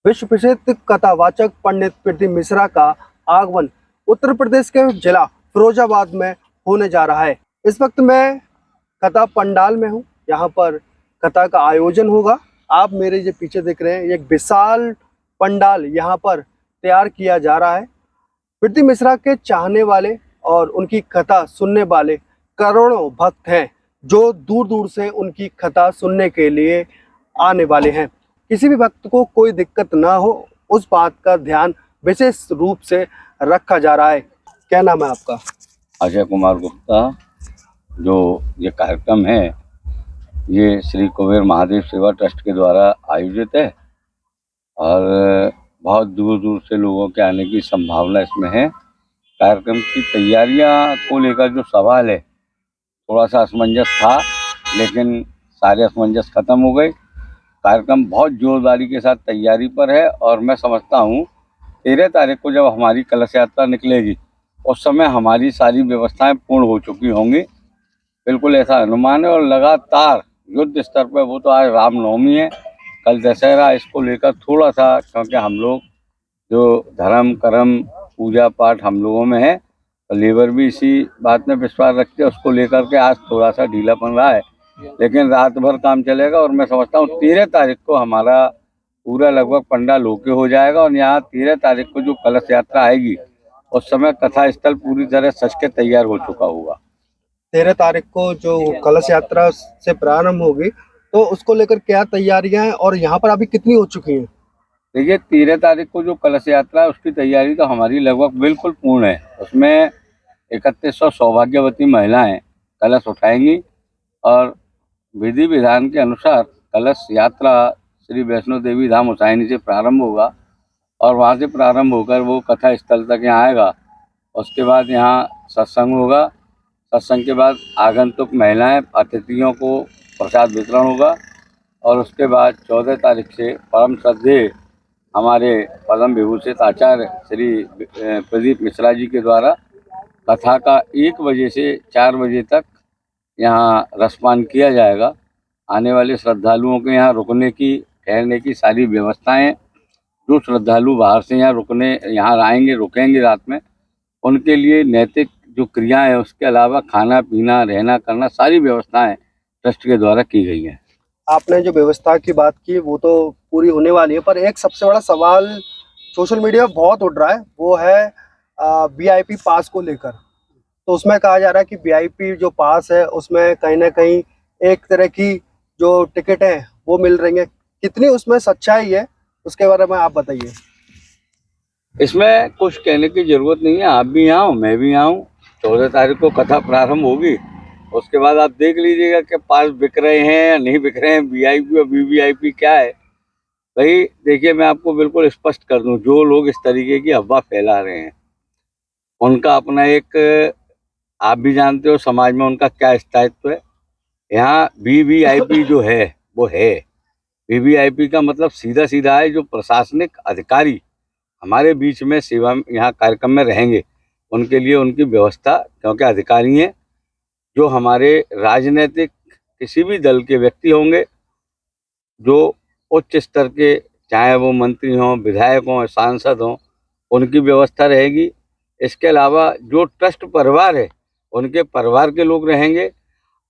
विश्व प्रसिद्ध कथावाचक पंडित प्रीति मिश्रा का आगमन उत्तर प्रदेश के जिला फिरोजाबाद में होने जा रहा है। इस वक्त मैं कथा पंडाल में हूँ। यहाँ पर कथा का आयोजन होगा। आप मेरे जो पीछे देख रहे हैं एक विशाल पंडाल यहाँ पर तैयार किया जा रहा है। प्रीति मिश्रा के चाहने वाले और उनकी कथा सुनने वाले करोड़ों भक्त हैं जो दूर दूर से उनकी कथा सुनने के लिए आने वाले हैं। किसी भी भक्त को कोई दिक्कत ना हो उस बात का ध्यान विशेष रूप से रखा जा रहा है। क्या नाम है आपका? अजय कुमार गुप्ता। जो ये कार्यक्रम है ये श्री कुबेर महादेव सेवा ट्रस्ट के द्वारा आयोजित है और बहुत दूर दूर से लोगों के आने की संभावना इसमें है। कार्यक्रम की तैयारियां को लेकर जो सवाल है थोड़ा सा असमंजस था, लेकिन सारे असमंजस खत्म हो गए। कार्यक्रम बहुत जोरदारी के साथ तैयारी पर है और मैं समझता हूँ 13 तारीख को जब हमारी कलश यात्रा निकलेगी उस समय हमारी सारी व्यवस्थाएं पूर्ण हो चुकी होंगी। बिल्कुल ऐसा अनुमान है और लगातार युद्ध स्तर पर, वो तो आज रामनवमी है, कल दशहरा, इसको लेकर थोड़ा सा, क्योंकि हम लोग जो धर्म कर्म पूजा पाठ हम लोगों में है तो लेबर भी इसी बात में विश्वास रखते हैं, उसको लेकर के आज थोड़ा सा ढीलापन रहा है, लेकिन रात भर काम चलेगा और मैं समझता हूँ 13 तारीख को हमारा पूरा लगभग पंडाल होके हो जाएगा और यहाँ 13 तारीख को जो कलश यात्रा आएगी उस समय कथा स्थल पूरी तरह सज के तैयार हो चुका होगा। 13 तारीख को जो कलश यात्रा से प्रारंभ होगी तो उसको लेकर क्या तैयारियां हैं और यहाँ पर अभी कितनी हो चुकी हैं? देखिए 13 तारीख को जो कलश यात्रा है उसकी तैयारी तो हमारी लगभग बिल्कुल पूर्ण है। उसमें 3100 सौभाग्यवती महिलाएं कलश उठाएंगी और विधि विधान के अनुसार कलश यात्रा श्री वैष्णो देवी धाम उज्जैनी से प्रारंभ होगा और वहाँ से प्रारंभ होकर वो कथा स्थल तक यहाँ आएगा। उसके बाद यहाँ सत्संग होगा। सत्संग के बाद आगंतुक महिलाएं अतिथियों को प्रसाद वितरण होगा और उसके बाद 14 तारीख से परम श्रद्धेय हमारे परम विभूषित आचार्य श्री प्रदीप मिश्रा जी के द्वारा कथा का 1 बजे से 4 बजे तक यहाँ रसपान किया जाएगा। आने वाले श्रद्धालुओं के यहाँ रुकने की, ठहरने की सारी व्यवस्थाएं, जो श्रद्धालु बाहर से यहाँ आएंगे, रुकेंगे रात में, उनके लिए नैतिक जो क्रियाएं हैं उसके अलावा खाना पीना रहना करना सारी व्यवस्थाएं ट्रस्ट के द्वारा की गई हैं। आपने जो व्यवस्था की बात की वो तो पूरी होने वाली है, पर एक सबसे बड़ा सवाल सोशल मीडिया में बहुत उठ रहा है, वो है वीआईपी पास को लेकर। तो उसमें कहा जा रहा है कि वीआईपी जो पास है उसमें कहीं ना कहीं एक तरह की जो टिकट है वो मिल रही है। कितनी उसमें सच्चाई है उसके बारे में आप बताइए। इसमें कुछ कहने की जरूरत नहीं है। आप भी यहाँ हो, मैं भी यहाँ हूँ। 14 तारीख को कथा प्रारंभ होगी, उसके बाद आप देख लीजिएगा कि पास बिक रहे हैं या नहीं बिक रहे हैं, वीआईपी और वीवीआईपी क्या है। भाई देखिए, मैं आपको बिल्कुल स्पष्ट कर दूं, जो लोग इस तरीके की अफवाह फैला रहे हैं उनका अपना एक, आप भी जानते हो समाज में उनका क्या स्थायित्व है। यहाँ वीवीआईपी जो है वो है, वीवीआईपी का मतलब सीधा सीधा है जो प्रशासनिक अधिकारी हमारे बीच में सेवा यहाँ कार्यक्रम में रहेंगे, उनके लिए उनकी व्यवस्था, क्योंकि अधिकारी हैं जो हमारे राजनीतिक किसी भी दल के व्यक्ति होंगे जो उच्च स्तर के, चाहे वो मंत्री हों, विधायक हों, सांसद हों, उनकी व्यवस्था रहेगी। इसके अलावा जो ट्रस्ट परिवार है उनके परिवार के लोग रहेंगे।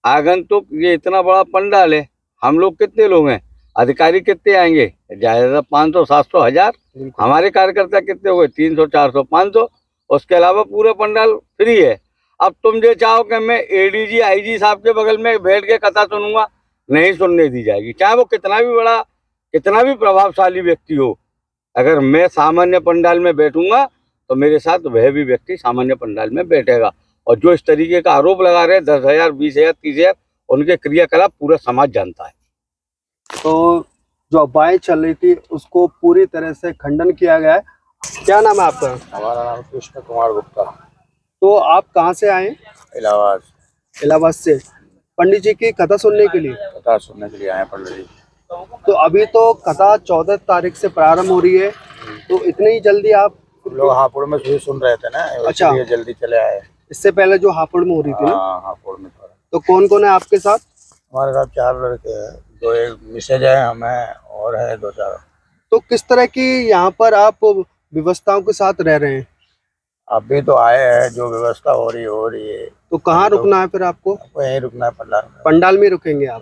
आगंतुक, ये इतना बड़ा पंडाल है, हम लोग कितने लोग हैं, अधिकारी कितने आएंगे, ज़्यादा 500 700 1000, हमारे कार्यकर्ता कितने हो गए, 300 400 500। उसके अलावा पूरा पंडाल फ्री है। अब तुम जो चाहो कि मैं एडीजी आईजी साहब के बगल में बैठ के कथा सुनूंगा, नहीं सुनने दी जाएगी, चाहे वो कितना भी बड़ा, कितना भी प्रभावशाली व्यक्ति हो। अगर मैं सामान्य पंडाल में बैठूंगा तो मेरे साथ वह भी व्यक्ति सामान्य पंडाल में बैठेगा। और जो इस तरीके का आरोप लगा रहे हैं 10,000 20,000 30,000, उनके क्रियाकलाप पूरा समाज जानता है। तो जो अफवाहें चल रही थी उसको पूरी तरह से खंडन किया गया है। क्या नाम है आपका? हमारा नाम कृष्ण कुमार गुप्ता। तो आप कहाँ से आए? इलाहाबाद। इलाहाबाद से पंडित जी की कथा सुनने के लिए? कथा सुनने के लिए आए पंडित जी। तो अभी तो कथा 14 तारीख से प्रारंभ हो रही है, तो इतनी जल्दी आप लोग हापुड़ में सुन रहे थे ना, अच्छा, इसलिए जल्दी चले आए। इससे पहले जो हापुड़ में हो रही थी ना? हाँ, हापुड़ में था। तो कौन कौन है आपके साथ? हमारे साथ 4 लड़के हैं, 2 एक मिसेज है, हम हैं और है 2 4 तो किस तरह की यहाँ पर आप व्यवस्थाओं के साथ रह रहे हैं? अभी तो आए हैं, जो व्यवस्था हो रही है। तो कहाँ रुकना है फिर आपको? आपको यहीं रुकना है पंडाल में। पंडाल में रुकेंगे आप?